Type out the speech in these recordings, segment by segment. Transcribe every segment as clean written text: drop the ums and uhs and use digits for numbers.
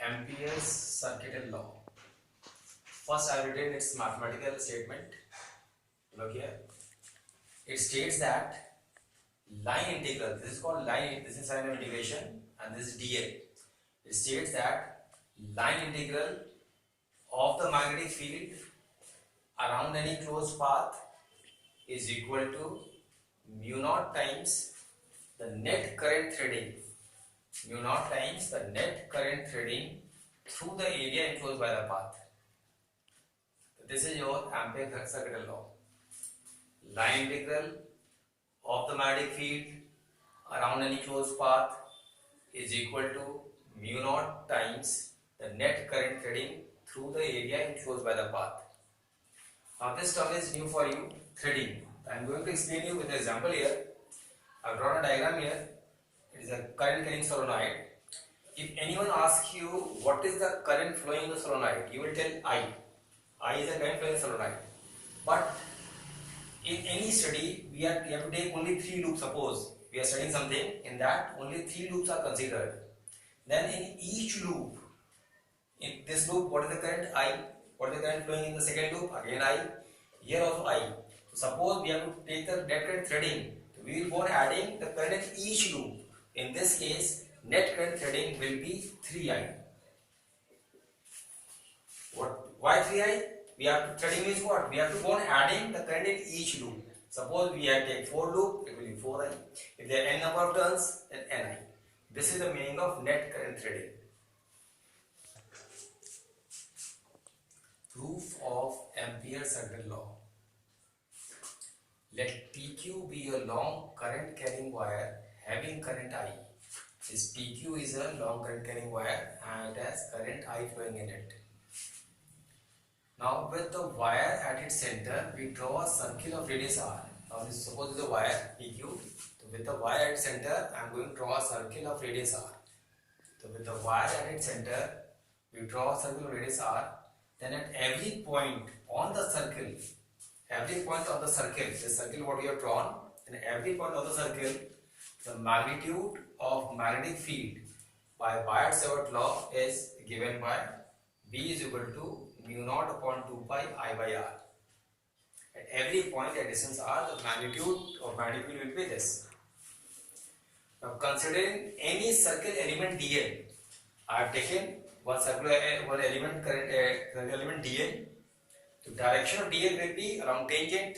Ampere's circuital law. First, I have written its mathematical statement. Look here. It states that line integral. This is called line. This is sign of integration, and this is dl. It states that line integral of the magnetic field around any closed path is equal to mu naught times the net current threading. Mu naught times the net current threading through the area enclosed by the path. This is your Ampere circuital law. Line integral of the magnetic field around any closed path is equal to mu naught times the net current threading through the area enclosed by the path. Now this term is new for you, threading. I am going to explain you with an example here. I have drawn a diagram here. It is a current carrying solenoid. If anyone asks you what is the current flowing in the solenoid, you will tell I. I is the current flowing solenoid. But in any study, we have to take only 3 loops. Suppose we are studying something, in that only 3 loops are considered. Then in each loop, in this loop, what is the current? I. What is the current flowing in the second loop? Again I. Here also I. So suppose we have to take the net current threading. So we will go on adding the current in each loop. In this case, net current threading will be 3I. Why 3I? We have to, threading means what? We have to go on adding the current in each loop. Suppose we have take 4 loop, it will be 4I. If there are n number of turns, then Ni. This is the meaning of net current threading. Proof of Ampere's circuital law. Let PQ be a long current carrying wire having current I. This PQ is a long current carrying wire and it has current I flowing in it. Now with the wire at its center, we draw a circle of radius r. Now suppose this is a wire PQ. So with the wire at its center, I am going to draw a circle of radius r. So with the wire at its center, we draw a circle of radius r. Then at every point on the circle, this circle what we have drawn, and every point of the circle, the magnitude of magnetic field by Biot-Savart law is given by B is equal to mu naught upon 2 pi I by R. At every point at distance R, the magnitude of magnetic field will be this. Now considering any circle element dl, I have taken one element current element dl. The direction of dl will be along tangent.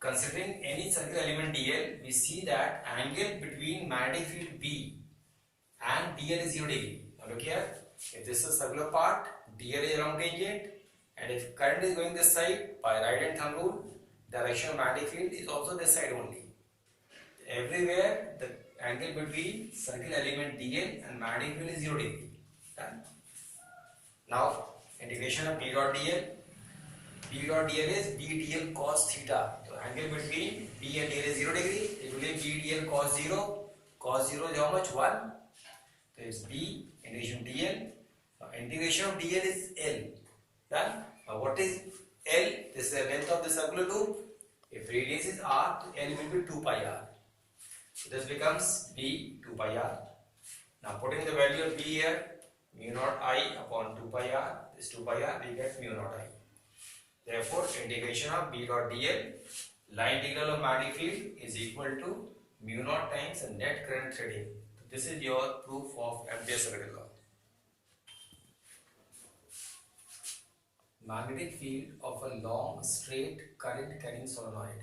Considering any circle element dl, we see that angle between magnetic field B and dl is 0 degree. Now look here, if this is a circular part, dl is along tangent, and if current is going this side, by right hand thumb rule, direction of magnetic field is also this side only. Everywhere the angle between circle element dl and magnetic field is 0 degree. Done. Now integration of B dot dl. B dot dl is B dl cos theta. So angle between B and dl is 0 degree. It will be B dl cos 0. Cos 0 is how much? 1. So it's B integration dl. Now integration of dl is L. Done. Now what is L? This is the length of the circular loop. If radius is r, L will be 2 pi r. So this becomes B 2 pi r. Now putting the value of B here, mu naught I upon 2 pi r. This 2 pi r, we get mu naught I. Therefore, integration of B dot dl, line integral of magnetic field is equal to mu naught times the net current threading. This is your proof of Ampere's circuital law. Magnetic field of a long straight current carrying solenoid.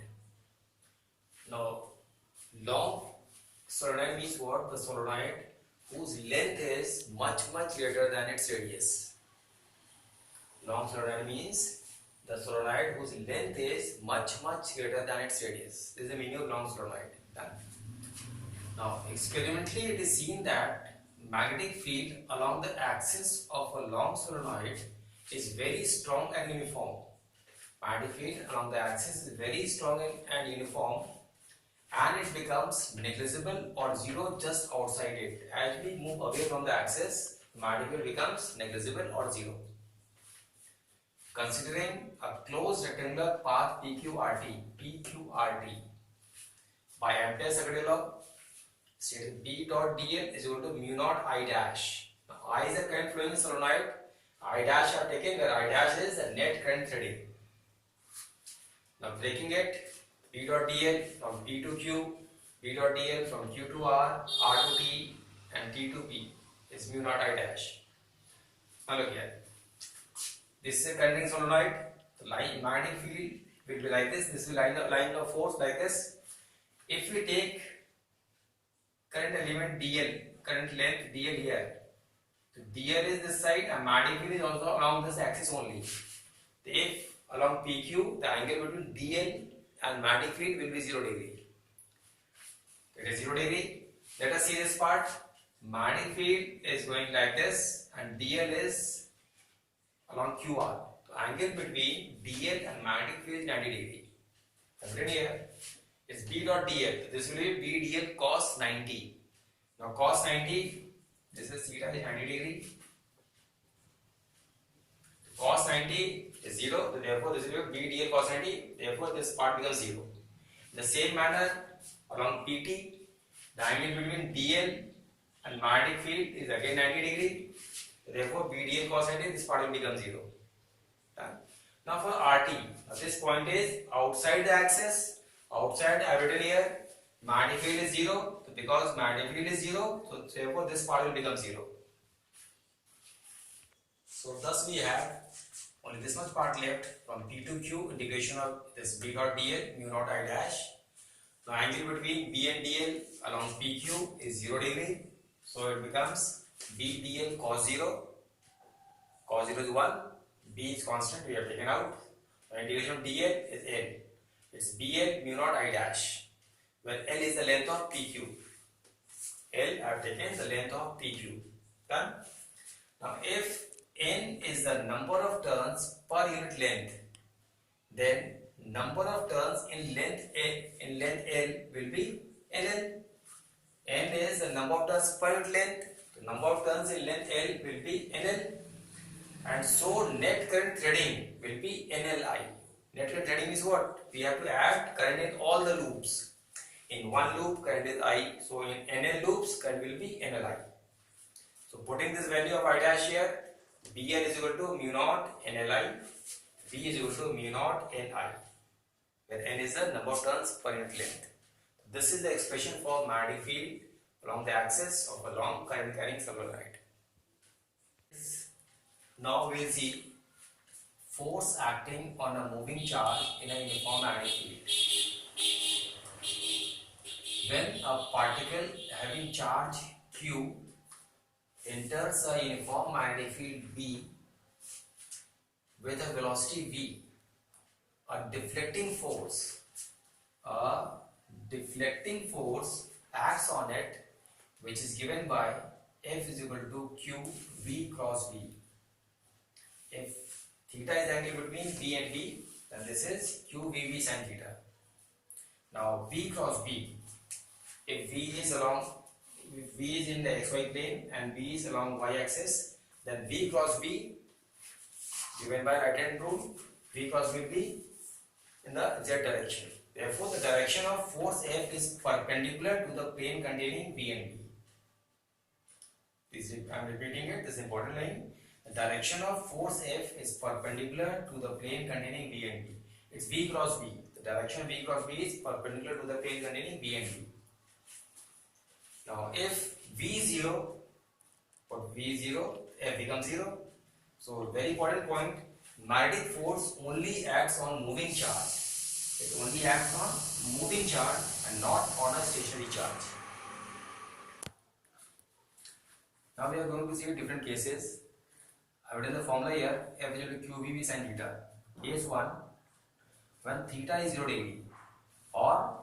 Now, long solenoid means what? The solenoid whose length is much greater than its radius. Long solenoid means the solenoid whose length is much greater than its radius. This is the meaning of long solenoid. Done. Now, experimentally it is seen that magnetic field along the axis of a long solenoid is very strong and uniform. Magnetic field along the axis is very strong and uniform, and it becomes negligible or 0 just outside it. As we move away from the axis, magnetic field becomes negligible or 0. Considering a closed rectangular path PQRT by Ampere's circuital law, stated B dot dl is equal to mu naught I dash. Now I is the current flowing solenoid. I dash are taken where I dash is the net current threading. Now breaking it, B dot dl from P to Q, B dot dl from Q to R, R to T, and T to P is mu naught I dash. Now look here. This is a current solenoid. The line magnetic field will be like this. This will line of force like this. If we take current element dl, current length dl here, so dl is this side and magnetic field is also along this axis only. If along PQ, the angle between dl and magnetic field will be 0 degree. It is 0 degree. Let us see this part. Magnetic field is going like this and dl is along QR. So angle between dl and magnetic field is 90 degree. Written here is B dot dl. This will be B dl cos 90. Now cos 90, this is theta is 90 degree. Cos 90 is 0. So therefore this will be B dl cos 90. Therefore this part becomes 0. In the same manner along PT, the angle between dl and magnetic field is again 90 degree. Therefore, B dl cos 90, this part will become 0. Done. Now for RT, now this point is outside the axis. Outside, I have written here, magnetic field is 0. So because magnetic field is 0, so therefore this part will become 0. So thus we have only this much part left from P to Q, integration of this B dot dl, mu naught I dash. Now angle between B and dl along PQ is 0 degree. So it becomes B dl cos 0. Cos 0 is 1. B is constant, we have taken out. The integration of dl is L. It's BL mu naught I dash, where L is the length of PQ. L, I have taken the length of PQ. Done. Now if N is the number of turns per unit length, then number of turns in length L will be NL. N is the number of turns per unit length. The number of turns in length L will be NL. And so net current threading will be NLI. Net current threading is what? We have to add current in all the loops. In one loop current is I. So in NL loops current will be NLI. So putting this value of I dash here, BL is equal to mu naught NLI. B is equal to mu naught NI. Where N is the number of turns per unit length. This is the expression for magnetic field along the axis of a long current carrying solenoid. Now we will see force acting on a moving charge in a uniform magnetic field. When a particle having charge Q enters a uniform magnetic field B with a velocity V, a deflecting force acts on it, which is given by F is equal to Q V cross V. If theta is angle between B and V, then this is Q V V sin theta. Now V cross V, if V is in the xy plane and V is along y axis, then V cross V given by right hand rule, V cross V will be in the z direction. Therefore, the direction of force F is perpendicular to the plane containing V and B. I am repeating it, this important line. The direction of force F is perpendicular to the plane containing V and B. It's V cross V. The direction V cross V is perpendicular to the plane containing V and B. Now, if V is 0, put V is 0, F becomes 0. So, very important point, magnetic force only acts on moving charge. It only acts on moving charge and not on a stationary charge. Now we are going to see different cases. I have written the formula here, F is equal to QVB sin theta. Case 1, when theta is 0 degree or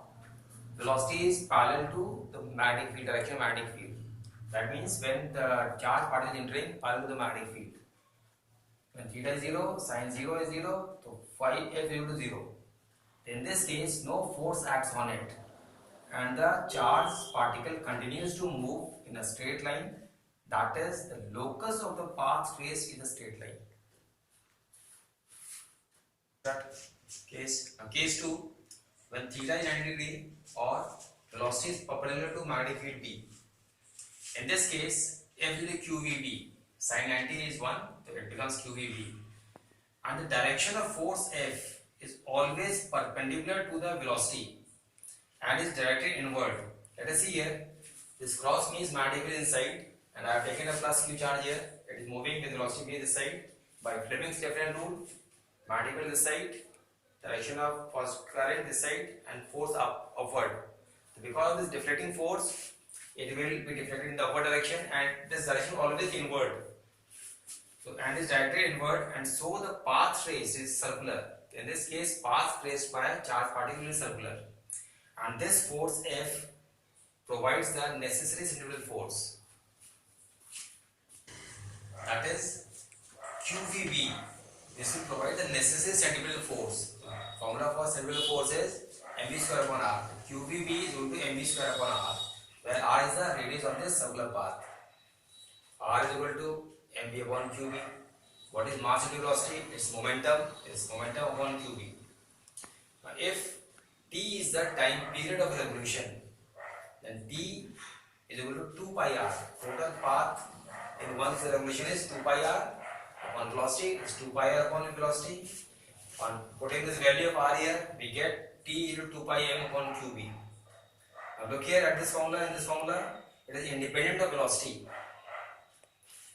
velocity is parallel to the magnetic field, direction of magnetic field. That means when the charge particle is entering parallel to the magnetic field. When theta is 0, sin 0 is 0, so phi F is equal to 0. In this case, no force acts on it and the charged particle continues to move in a straight line. That is, the locus of the path traced in a straight line. Case 2, when theta is 90 degree or velocity is perpendicular to magnetic field B. In this case, F is equal to QVB. Sin 90 is 1, so it becomes QVB. And the direction of force F is always perpendicular to the velocity and is directed inward. Let us see here. This cross means magnetic field inside, and I have taken a plus Q charge here. It is moving with velocity v this side. By Fleming's Left-hand rule, magnetic field this side, direction of current this side, and force upward. So because of this deflecting force, it will be deflected in the upward direction, and this direction always inward. So and is directed inward, and so the path traced is circular. In this case, path traced by a charged particle is circular, and this force F provides the necessary centrifugal force. That is QVB. This will provide the necessary centrifugal force. Formula for centrifugal force is mv square upon r. QVB is equal to mv square upon r, where r is the radius of this circular path. R is equal to mv upon qb. What is mass into velocity? Its momentum is momentum upon qb. Now, if t is the time period of revolution, then t is equal to 2 pi r. Total path in one revolution is 2 pi r upon velocity is 2 pi r upon velocity. On putting this value of r here, we get t equal to 2 pi m upon qb. Now look here at this formula. In this formula, it is independent of velocity.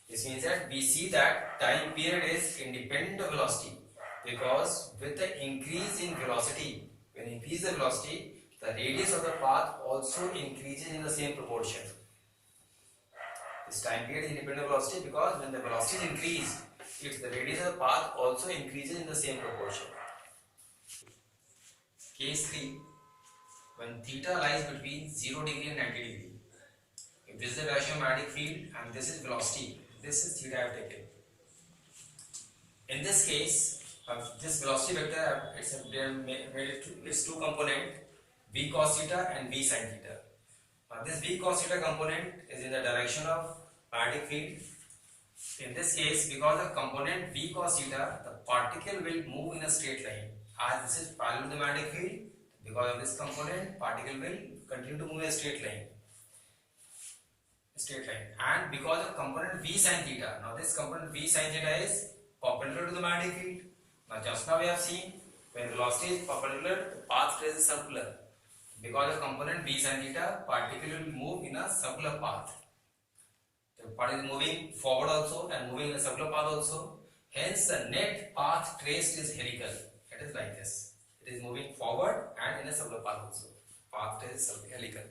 This means that we see that time period is independent of velocity, because with the increase in velocity, when you increase the velocity, the radius of the path also increases in the same proportion. This time period is independent of velocity because when the velocity is increased, the radius of the path also increases in the same proportion. Case 3, when theta lies between 0 degree and 90 degree. If this is the direction of magnetic field and this is velocity, this is theta I have taken. In this case, this velocity vector it's two component, v cos theta and v sin theta. Now this v cos theta component is in the direction of magnetic field. In this case, because of component v cos theta, the particle will move in a straight line. As this is parallel to the magnetic field, because of this component, particle will continue to move in a straight line. And because of component v sin theta, now this component v sin theta is perpendicular to the magnetic field. Now just now we have seen when velocity is perpendicular, the path trace is circular. Because of component v sin theta, particle will move in a circular path. The particle is moving forward also and moving in a circular path also. Hence the net path traced is helical. It is like this. It is moving forward and in a circular path also. Path trace is helical.